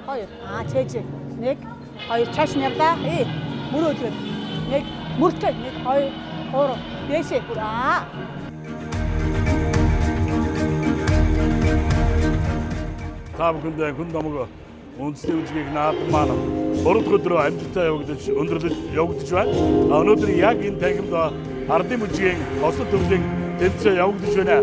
2. Чэж. 1 2 чааш навда. Мөрөөдгөө. 1 мөртөө 1 2 3 дээшээ. Та бүхэнд хүн домог үндэсний үжигийг наадам маань 3 өдрөө амжилттай өндөрлөж явагдаж байна. Өнөөдөр яг энэ танхимд ардын үжигийн осол төвлөгийг тэмцээ явагдаж байна.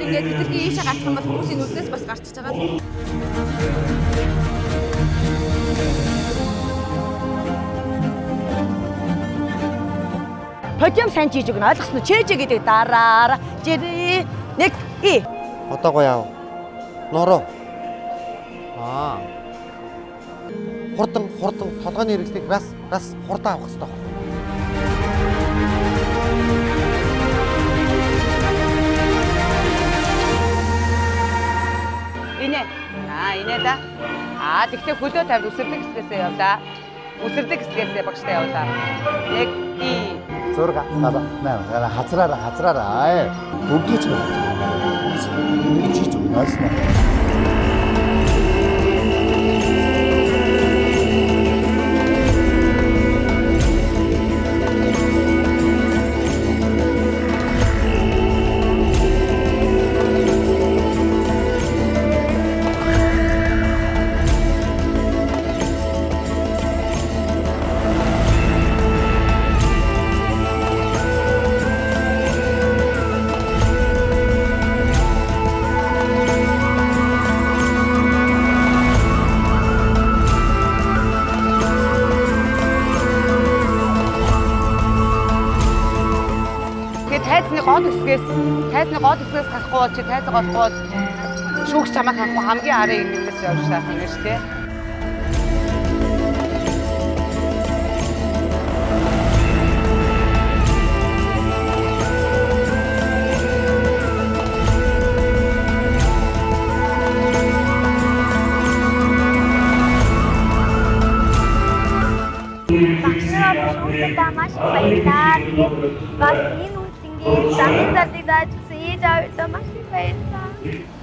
Ингээд бидэрхий ийшээ гарах юм бол хүмүүсийн нүднээс бас гарчиж байгаа. Подиум сайн хийж өгнө. Ойлгосноо чэж гэдэг дараараа. Жирээ 1 Одоо яав. Нороо. Хурдан толгойн хэрэгслийг бас хурдан авах хэрэгтэй. Инээ да. Тэгтээ хөлөө тавьд үсэрдэг хэсгээсээ явлаа. Үсэрдэг хэсгээсээ багштай явлаа. 1 Зураг аваа. Хазраараа. Бүгдийг ч ингэж хийж өгнө. Ойлгосноо. Тайзны гол хэсгээс гарахгүй бол чи тайзаа голохгүй бол шүүгч чамаа харахгүй хамгийн арын нэгнээс явж сайхан гэж тий. Багшаа маш баярлалаа. Тэгээд бас энэ үнэлгээ замын зардыг дааж өгсөн ээж аваадаа маш их баярлалаа.